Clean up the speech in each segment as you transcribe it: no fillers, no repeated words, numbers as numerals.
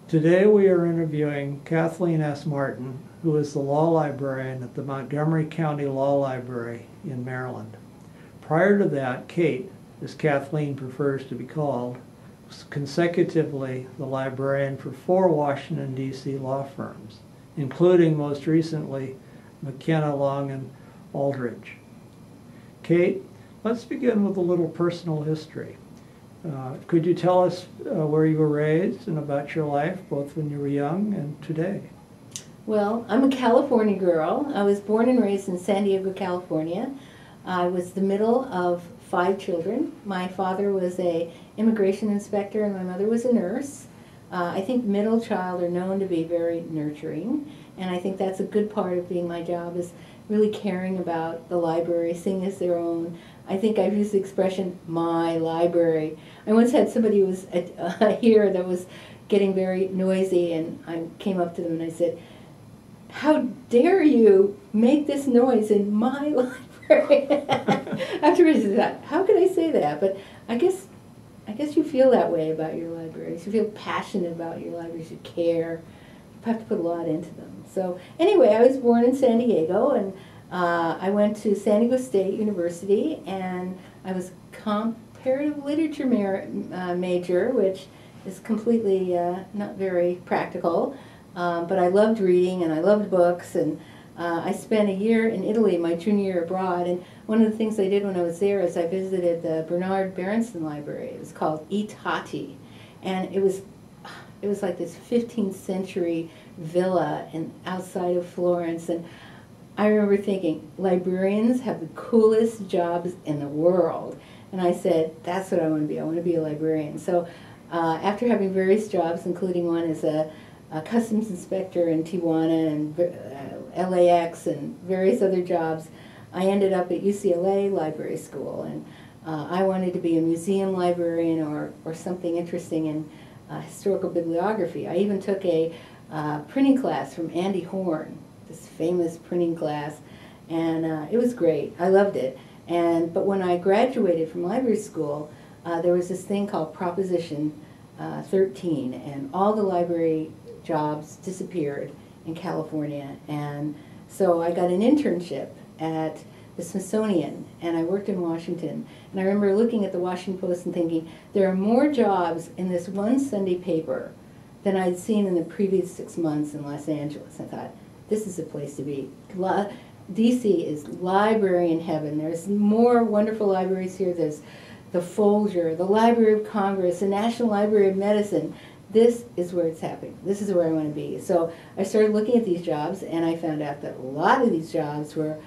Today we are interviewing Kathleen S. Martin, who is the law librarian at the Montgomery County Law Library in Maryland. Prior to that, Kate, as Kathleen prefers to be called, was consecutively the librarian for 4 Washington, D.C. law firms, including most recently McKenna, Long, and Aldridge. Kate, let's begin with a little personal history. Could you tell us where you were raised and about your life, both when you were young and today? Well, I'm a California girl. I was born and raised in San Diego, California. I was the middle of 5 children. My father was an immigration inspector and my mother was a nurse. I think middle child are known to be very nurturing, and I think that's a good part of being my job, is really caring about the library, seeing as their own. I think I've used the expression, my library. I once had somebody who was here that was getting very noisy, and I came up to them and I said, "How dare you make this noise in my library?" Afterwards I thought, how could I say that? But I guess you feel that way about your libraries. You feel passionate about your libraries, you care. You have to put a lot into them. So anyway, I was born in San Diego, and I went to San Diego State University, and I was comparative literature major, which is completely not very practical, but I loved reading and I loved books, and I spent a year in Italy, my junior year abroad, and one of the things I did when I was there is I visited the Bernard Berenson Library. It was called I Tatti, and it was like this 15th century villa outside of Florence, and I remember thinking, librarians have the coolest jobs in the world. And I said, that's what I want to be. I want to be a librarian. So after having various jobs, including one as a customs inspector in Tijuana and LAX and various other jobs, I ended up at UCLA Library School. And I wanted to be a museum librarian or something interesting in historical bibliography. I even took a printing class from Andy Horn, this famous printing class, and it was great. I loved it. But when I graduated from library school, there was this thing called Proposition 13, and all the library jobs disappeared in California. And so I got an internship at the Smithsonian, and I worked in Washington. And I remember looking at the Washington Post and thinking, there are more jobs in this one Sunday paper than I'd seen in the previous 6 months in Los Angeles. I thought, this is a place to be. DC is library in heaven. There's more wonderful libraries here. There's the Folger, the Library of Congress, the National Library of Medicine. This is where it's happening. This is where I want to be. So I started looking at these jobs, and I found out that a lot of these jobs were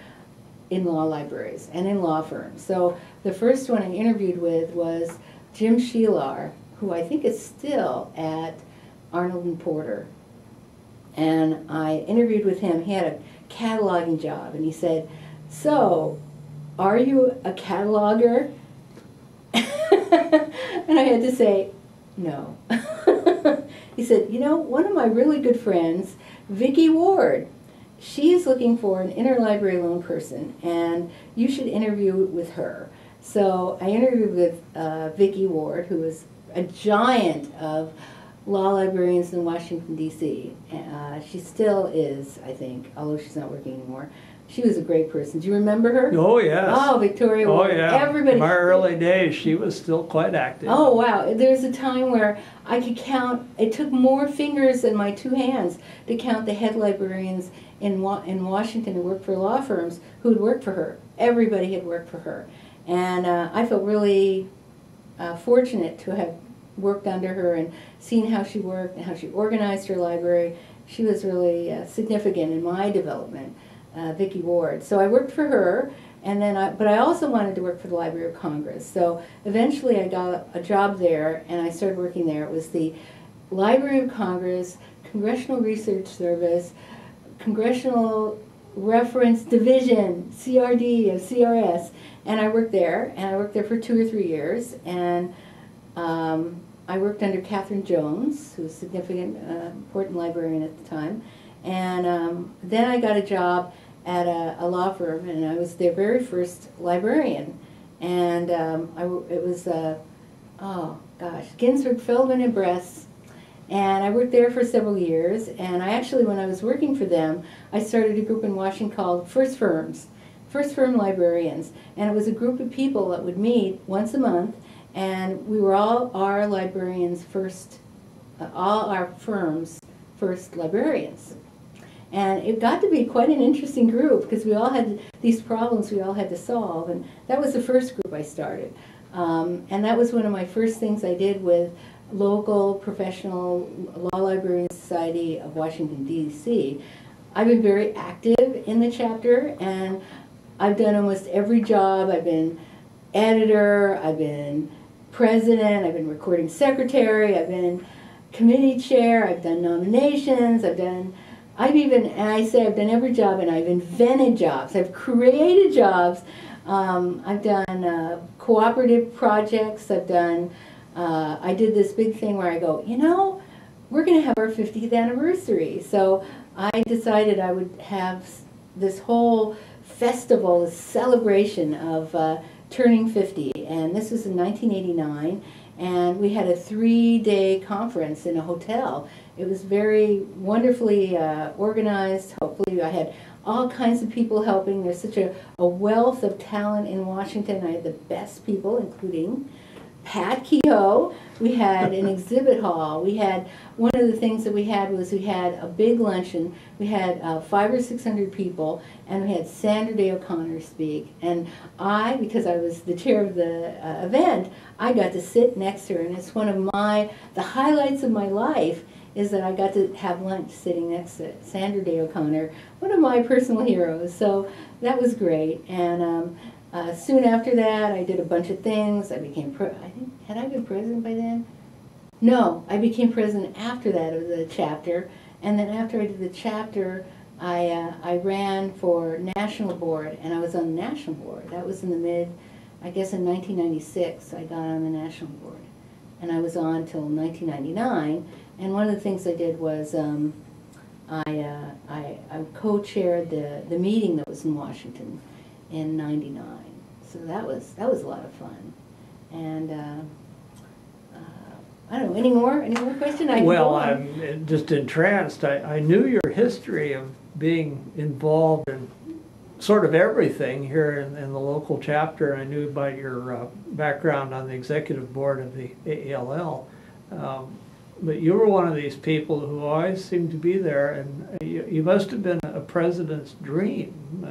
in law libraries and in law firms. So the first one I interviewed with was Jim Sheelar, who I think is still at Arnold and Porter. And I interviewed with him. He had a cataloging job, and he said, "So, are you a cataloger?" And I had to say, no. He said, "You know, one of my really good friends, Vicki Ward, she is looking for an interlibrary loan person, and you should interview with her." So I interviewed with Vicki Ward, who is a giant of law librarians in Washington, D.C. She still is, I think, although she's not working anymore. She was a great person. Do you remember her? Oh, yes. Oh, Victoria Ward. Oh, yeah. Everybody. In my early days, she was still quite active. Oh, wow. There was a time where I could count, it took more fingers than my 2 hands to count the head librarians in Washington who worked for law firms who had worked for her. Everybody had worked for her. And I felt really fortunate to have worked under her and seen how she worked and how she organized her library. She was really significant in my development, Vicki Ward. So I worked for her, and then but I also wanted to work for the Library of Congress. So eventually I got a job there, and I started working there. It was the Library of Congress, Congressional Research Service, Congressional Reference Division, CRD of CRS, and I worked there, for 2 or 3 years, and I worked under Catherine Jones, who was a significant, important librarian at the time, and then I got a job at a law firm, and I was their very first librarian, and it was, oh gosh, Ginsberg, Feldman, and Bress, And I worked there for several years, and I actually, when I was working for them, I started a group in Washington called First Firm Librarians. And it was a group of people that would meet once a month, and we were all our librarians first, all our firms' first librarians. And it got to be quite an interesting group because we all had these problems we all had to solve, and that was the first group I started. And that was one of my first things I did with local professional Law Librarian Society of Washington, D.C. I've been very active in the chapter, and I've done almost every job. I've been editor, I've been president, I've been recording secretary, I've been committee chair, I've done nominations, I've done every job, and I've invented jobs, I've created jobs, I've done cooperative projects, I did this big thing where I go, you know, we're going to have our 50th anniversary. So I decided I would have this whole festival, this celebration of turning 50. And this was in 1989. And we had a 3-day conference in a hotel. It was very wonderfully organized. Hopefully I had all kinds of people helping. There's such a wealth of talent in Washington. I had the best people, including Pat Kehoe. We had an exhibit hall. We had, one of the things that we had was we had a big luncheon. We had 500 or 600 people, and we had Sandra Day O'Connor speak. And I, because I was the chair of the event, I got to sit next to her, and it's one of the highlights of my life is that I got to have lunch sitting next to Sandra Day O'Connor, one of my personal heroes. So that was great. And soon after that, I did a bunch of things. I became, had I been president by then? No, I became president after that of the chapter. And then after I did the chapter, I ran for national board, and I was on the national board. That was in the I guess in 1996, I got on the national board. And I was on till 1999. And one of the things I did was I co-chaired the meeting that was in Washington in '99. So that was a lot of fun. And I don't know, any more question? Well, I'm just entranced. I knew your history of being involved in sort of everything here in the local chapter. I knew about your background on the executive board of the AELL. But you were one of these people who always seemed to be there, and you must have been a president's dream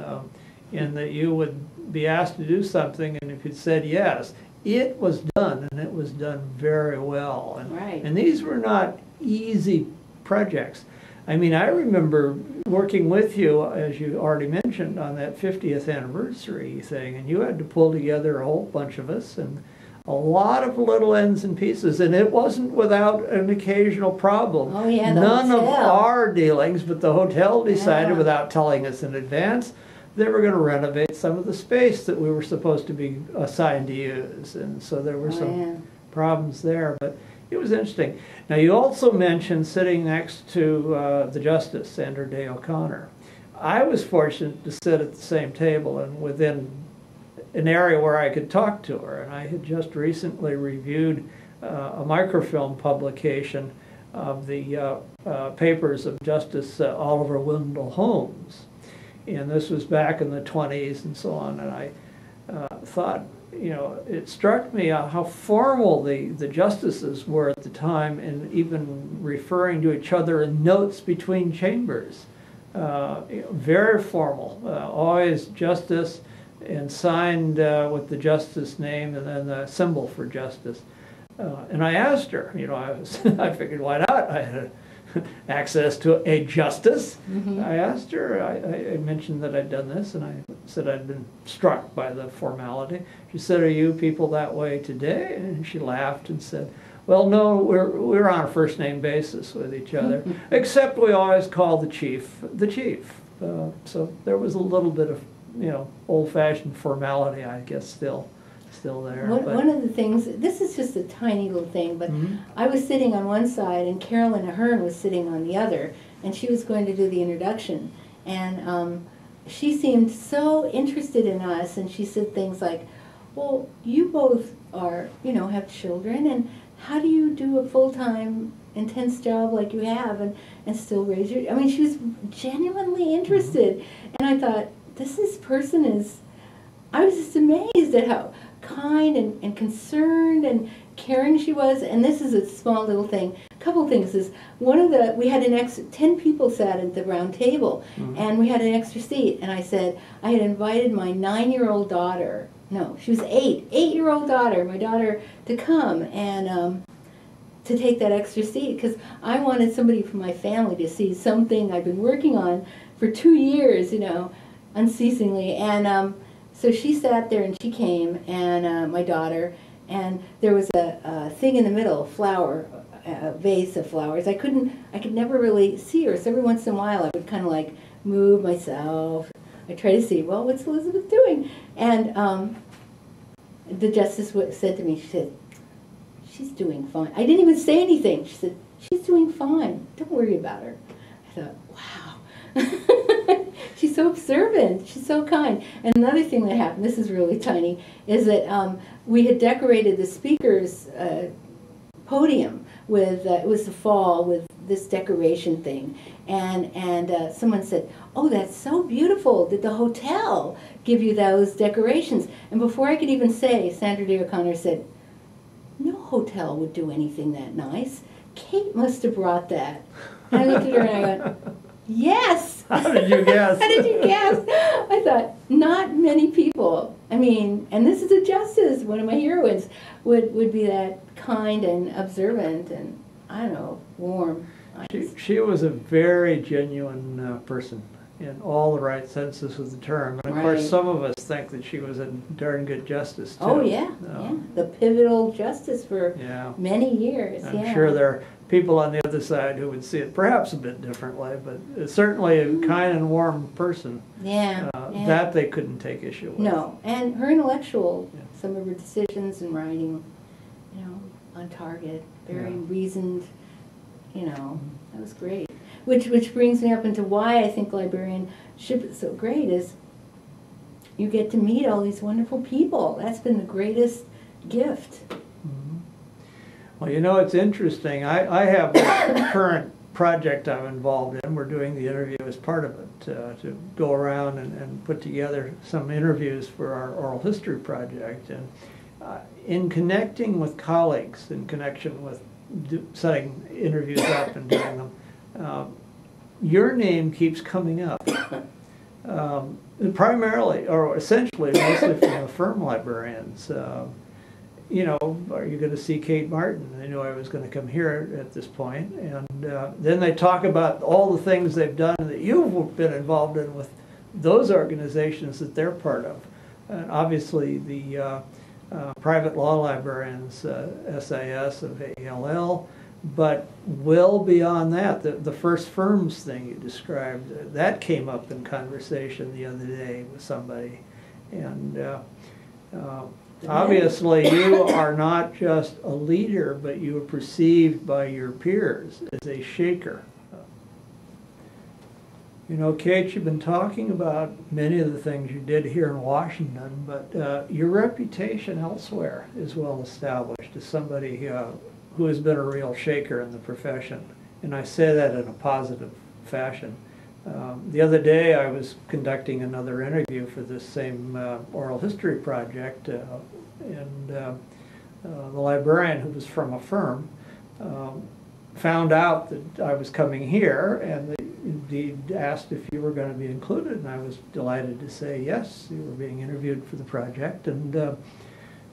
in that you would be asked to do something, and if you said yes, it was done, and it was done very well. And, right. And these were not easy projects. I mean, I remember working with you, as you already mentioned, on that 50th anniversary thing, and you had to pull together a whole bunch of us, and a lot of little ends and pieces, and it wasn't without an occasional problem. Oh yeah, None of our dealings, but the hotel decided without telling us in advance they were going to renovate some of the space that we were supposed to be assigned to use, and so there were some problems there, but it was interesting. Now, you also mentioned sitting next to the Justice, Sandra Day O'Connor. I was fortunate to sit at the same table and within an area where I could talk to her, and I had just recently reviewed a microfilm publication of the papers of Justice Oliver Wendell Holmes, and this was back in the 20s and so on, and I thought, you know, it struck me how formal the justices were at the time, and even referring to each other in notes between chambers. You know, very formal, always justice, and signed with the justice name and then the symbol for justice. And I asked her, you know, I figured, why not? I had access to a justice. Mm-hmm. I asked her, I mentioned that I'd done this, and I said I'd been struck by the formality. She said, are you people that way today? And she laughed and said, well, no, we're on a first name basis with each other, except we always call the chief the chief. So there was a little bit of, you know, old-fashioned formality, I guess, still there. One of the things, this is just a tiny little thing, but I was sitting on one side and Carolyn Ahern was sitting on the other, and she was going to do the introduction, and she seemed so interested in us, and she said things like, well, you both are, have children, and how do you do a full-time, intense job like you have and still raise your, I mean, she was genuinely interested. And I thought, person is, I was just amazed at how kind and concerned and caring she was. And this is a small little thing. A couple things is, we had 10 people sat at the round table, and we had an extra seat. And I said, I had invited my 9-year-old daughter, no, she was 8-year-old daughter, my daughter, to come and to take that extra seat, because I wanted somebody from my family to see something I've been working on for 2 years, unceasingly. And so she sat there and she came, and my daughter, and there was a thing in the middle, a vase of flowers. I could never really see her, so every once in a while I would kind of like move myself. I try to see, well, what's Elizabeth doing? And the justice said to me, she said, she's doing fine. I didn't even say anything. She said, she's doing fine. Don't worry about her. I thought, wow. She's so observant. She's so kind. And another thing that happened, this is really tiny, is that we had decorated the speaker's podium with, it was the fall, with this decoration thing. And someone said, oh, that's so beautiful. Did the hotel give you those decorations? And before I could even say, Sandra Day O'Connor said, no hotel would do anything that nice. Kate must have brought that. And I looked at her and I went, yes! How did you guess? How did you guess? I thought, not many people, I mean, and this is a justice, one of my heroines, would be that kind and observant and, I don't know, warm. She was a very genuine person in all the right senses of the term. And of course, some of us think that she was a darn good justice, too. Oh, yeah, yeah. The pivotal justice for many years, I'm sure there are people on the other side who would see it perhaps a bit differently, but certainly a kind and warm person. That they couldn't take issue with. No, and her intellectual, some of her decisions and writing, on target, very reasoned, that was great. Which brings me up into why I think librarianship is so great is you get to meet all these wonderful people. That's been the greatest gift. Well, it's interesting. I have a current project I'm involved in. We're doing the interview as part of it, to go around and put together some interviews for our oral history project. And in connecting with colleagues, in connection with setting interviews up and doing them, your name keeps coming up. Primarily, or essentially, mostly from the firm librarians. Are you going to see Kate Martin? They knew I was going to come here at this point. And then they talk about all the things they've done that you've been involved in with those organizations that they're part of. And obviously, the private law librarians, SIS of ALL, but well beyond that, the first firms thing you described, that came up in conversation the other day with somebody. And obviously you are not just a leader, but you are perceived by your peers as a shaker. Kate, you've been talking about many of the things you did here in Washington, but your reputation elsewhere is well established as somebody who has been a real shaker in the profession. And I say that in a positive fashion. The other day I was conducting another interview for this same oral history project, and the librarian, who was from a firm, found out that I was coming here, and indeed asked if you were going to be included, and I was delighted to say yes, you were being interviewed for the project. And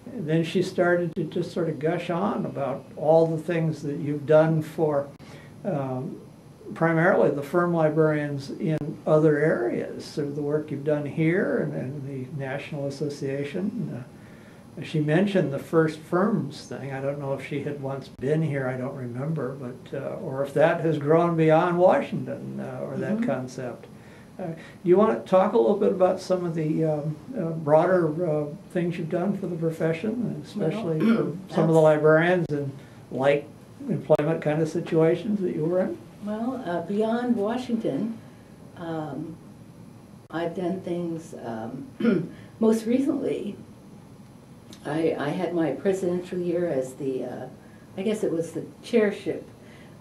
then she started to just sort of gush on about all the things that you've done for primarily the firm librarians in other areas, so the work you've done here and the National Association. She mentioned the first firms thing. I don't know if she had once been here, I don't remember, but or if that has grown beyond Washington, or that concept. Do you want to talk a little bit about some of the broader things you've done for the profession, especially for some of the librarians in like employment kind of situations that you were in? Well, beyond Washington, I've done things, most recently, I had my presidential year as the, I guess it was the chairship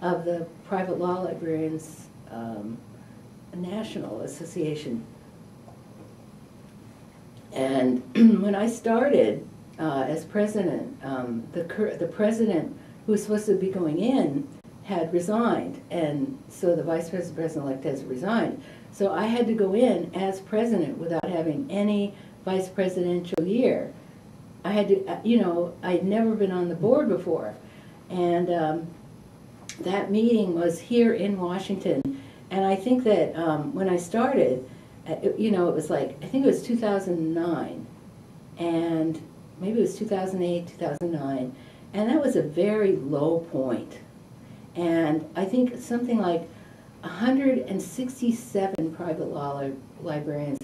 of the Private Law Librarians National Association. And when I started as president, the president who was supposed to be going in had resigned, and so the vice president-elect has resigned. So I had to go in as president without having any vice presidential year. I had to, you know, I'd never been on the board before. And that meeting was here in Washington. And I think that when I started, you know, it was like, I think it was 2009. And maybe it was 2008, 2009. And that was a very low point. And I think something like 167 private law librarians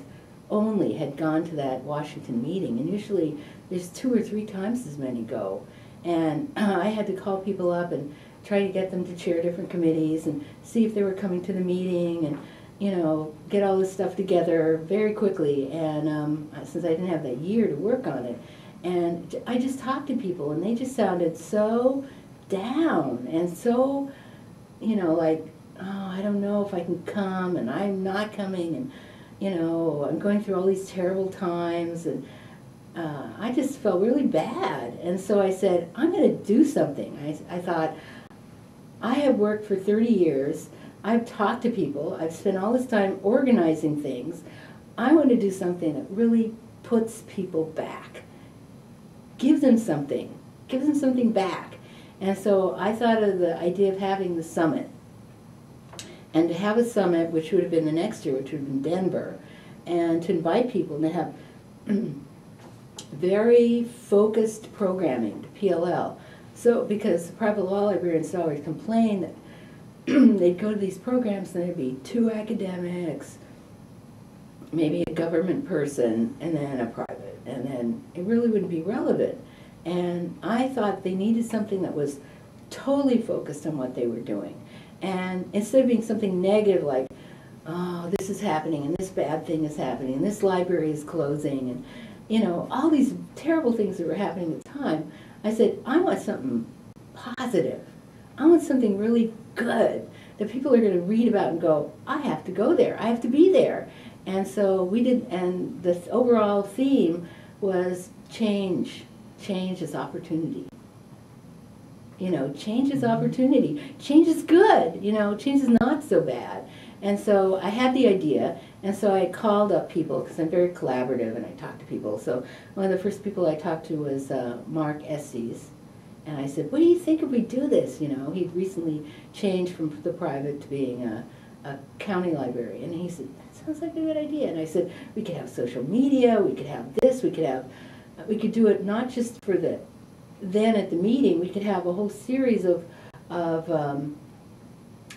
only had gone to that Washington meeting, and usually there's 2 or 3 times as many go. And I had to call people up and try to get them to chair different committees and see if they were coming to the meeting, and you know, get all this stuff together very quickly. And since I didn't have that year to work on it, and I just talked to people, and they just sounded so down and so, you know, like, oh, I don't know if I can come, and I'm not coming, and you know, I'm going through all these terrible times, and I just felt really bad. And so I said, I'm going to do something. I thought, I have worked for 30 years. I've talked to people. I've spent all this time organizing things. I want to do something that really puts people back. Give them something. Give them something back. And so I thought of the idea of having the summit. And to have a summit, which would have been the next year, which would have been Denver, and to invite people and to have very focused programming to PLL. So, because private law librarians always complain that they'd go to these programs and there'd be 2 academics, maybe a government person, and then a private, and then it really wouldn't be relevant. And I thought they needed something that was totally focused on what they were doing. And instead of being something negative like, oh, this is happening, and this bad thing is happening, and this library is closing, and you know, all these terrible things that were happening at the time, I said, I want something positive. I want something really good that people are going to read about and go, I have to go there, I have to be there. And so we did, and the overall theme was change. Change is opportunity. You know, change is opportunity. Change is good. You know, change is not so bad. And so I had the idea, and so I called up people, because I'm very collaborative and I talk to people. So one of the first people I talked to was Mark Estes. And I said, what do you think if we do this? You know, he'd recently changed from the private to being a county library. And he said, that sounds like a good idea. And I said, we could have social media, we could have this, we could do it not just for the, then at the meeting, we could have a whole series of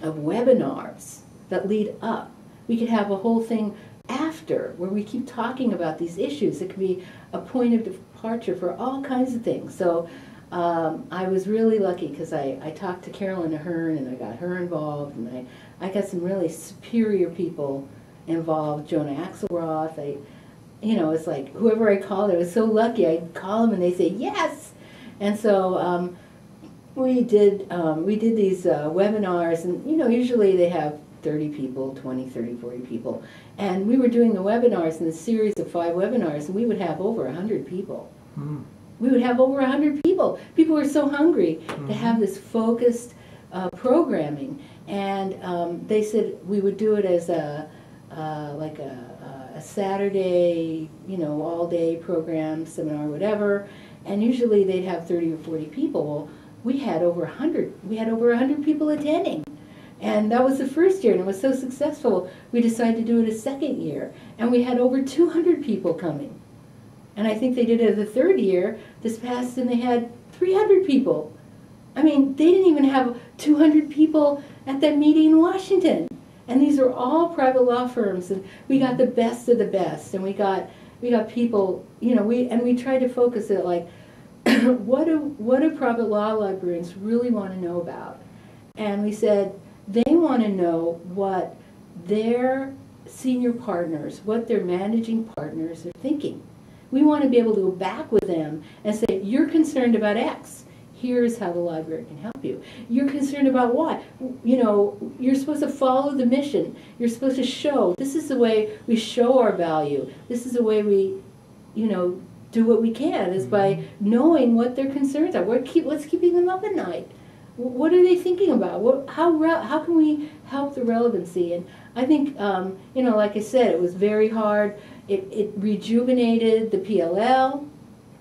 webinars that lead up. We could have a whole thing after where we keep talking about these issues. It could be a point of departure for all kinds of things. So I was really lucky because I talked to Carolyn Ahern and I got her involved, and I got some really superior people involved. Jonah Axelroth. You know, it's like whoever I called, I was so lucky. I'd call them and they say yes. And so we did these webinars, and you know, usually they have 30 people, 20, 30, 40 people. And we were doing the webinars in a series of 5 webinars, and we would have over 100 people. We would have over 100 people. People were so hungry to have this focused programming. And they said we would do it as like a Saturday, you know, all-day program, seminar, whatever. And usually they'd have 30 or 40 people. Well, we had over 100. We had over 100 people attending. And that was the first year, and it was so successful, we decided to do it a second year. And we had over 200 people coming. And I think they did it the third year, this past, and they had 300 people. I mean, they didn't even have 200 people at that meeting in Washington. And these are all private law firms, and we got the best of the best, and we got people, you know, we tried to focus it like, what do private law librarians really want to know about? And we said, they want to know what their senior partners, what their managing partners are thinking. We want to be able to go back with them and say, you're concerned about X. Here's how the library can help you. You're concerned about what? You know, you're supposed to follow the mission. You're supposed to show. This is the way we show our value. This is the way we, you know, do what we can, is by knowing what their concerns are. What's keeping them up at night? What are they thinking about? How can we help the relevancy? And I think, you know, like I said, it was very hard. It rejuvenated the PLL,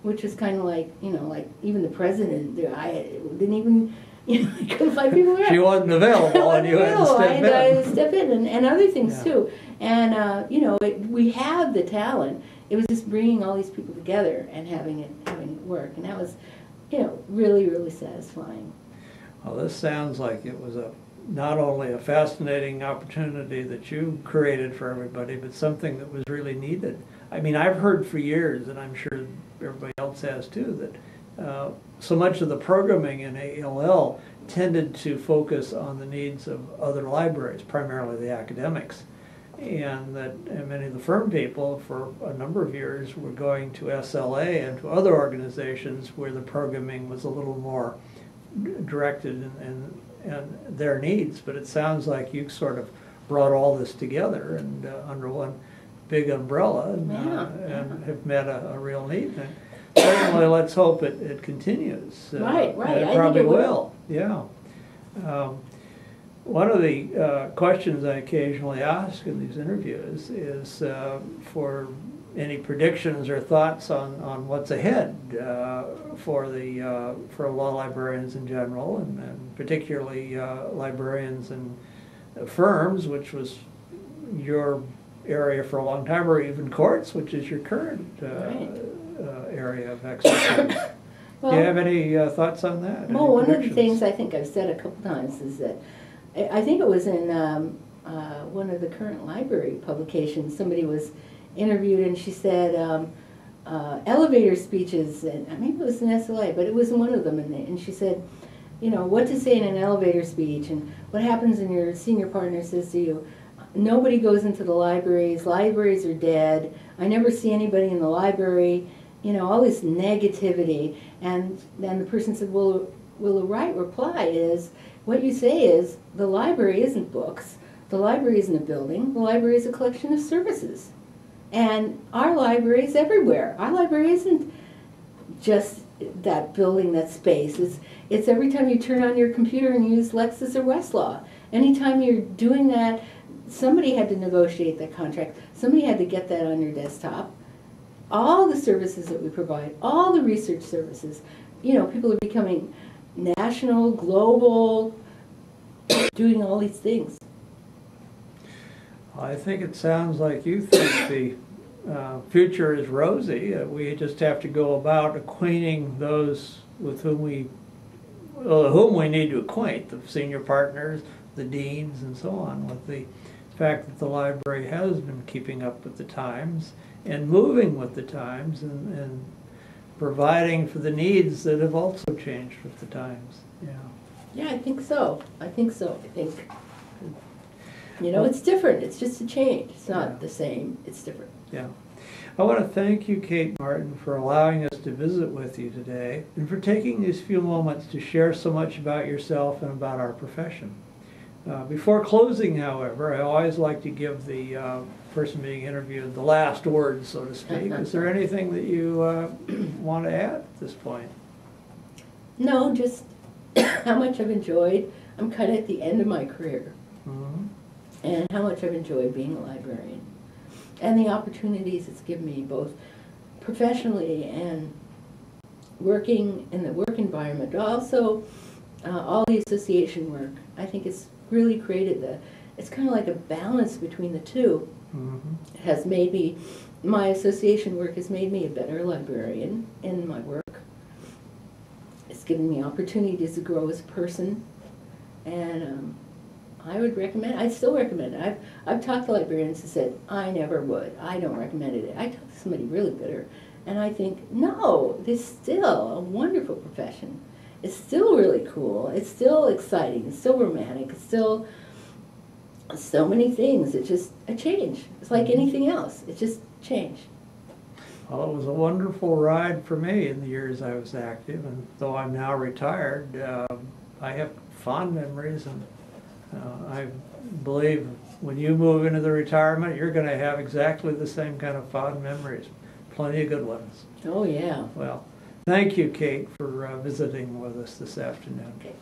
which was kind of like, you know, like even the president, I didn't even, you know, I couldn't find people around. She wasn't available, and you had to step in. I had to step in, and other things too. And, you know, we have the talent. It was just bringing all these people together and having it work. And that was, you know, really, really satisfying. Well, this sounds like it was not only a fascinating opportunity that you created for everybody, but something that was really needed. I mean, I've heard for years, and I'm sure everybody else has too, that so much of the programming in ALL tended to focus on the needs of other libraries, primarily the academics, and that many of the firm people for a number of years were going to SLA and to other organizations where the programming was a little more directed and their needs. But it sounds like you sort of brought all this together and under one big umbrella, and have met a real need. And certainly, let's hope it continues. Right. It probably will. Yeah. One of the questions I occasionally ask in these interviews is for any predictions or thoughts on what's ahead for law librarians in general, and particularly librarians and firms, which was your area for a long time, or even courts, which is your current area of expertise. Well, do you have any thoughts on that? Well, one of the things I think I've said a couple times is that I think it was in one of the current library publications, somebody was interviewed and she said elevator speeches, and maybe it was in SLA, but it was in one of them, and she said, you know, what to say in an elevator speech, and what happens when your senior partner says to you, nobody goes into the libraries are dead, I never see anybody in the library, you know, all this negativity. And then the person said, well, the right reply is, what you say is, the library isn't books, the library isn't a building, the library is a collection of services. And our library is everywhere. Our library isn't just that building, that space. It's every time you turn on your computer and use Lexis or Westlaw. Anytime you're doing that, somebody had to negotiate that contract. Somebody had to get that on your desktop. All the services that we provide, all the research services, you know, people are becoming national, global, doing all these things. I think it sounds like you think the future is rosy. We just have to go about acquainting those with whom we need to acquaint, the senior partners, the deans, and so on, with the fact that the library has been keeping up with the times and moving with the times and providing for the needs that have also changed with the times. Yeah, I think so. I think, you know, it's different. It's just a change. It's not the same. It's different. Yeah. I want to thank you, Kate Martin, for allowing us to visit with you today and for taking these few moments to share so much about yourself and about our profession. Before closing, however, I always like to give the person being interviewed the last word, so to speak. Is there anything that you want to add at this point? No, just how much I've enjoyed. I'm kind of at the end of my career. Mm-hmm. And how much I've enjoyed being a librarian. And the opportunities it's given me, both professionally and working in the work environment, but also all the association work. I think it's really created it's kind of like a balance between the two. Mm-hmm. It has made me, my association work has made me a better librarian in my work. It's given me opportunities to grow as a person, and I would recommend, I still recommend it. I've talked to librarians who said, I never would, I don't recommend it. I talked to somebody really bitter, and I think, no, it's still a wonderful profession. It's still really cool, it's still exciting, it's still romantic, it's still so many things. It's just a change. It's like anything else, it's just change. Well, it was a wonderful ride for me in the years I was active, and though I'm now retired, I have fond memories, and I believe when you move into the retirement, you're going to have exactly the same kind of fond memories. Plenty of good ones. Oh, yeah. Well, thank you, Kate, for visiting with us this afternoon. Okay.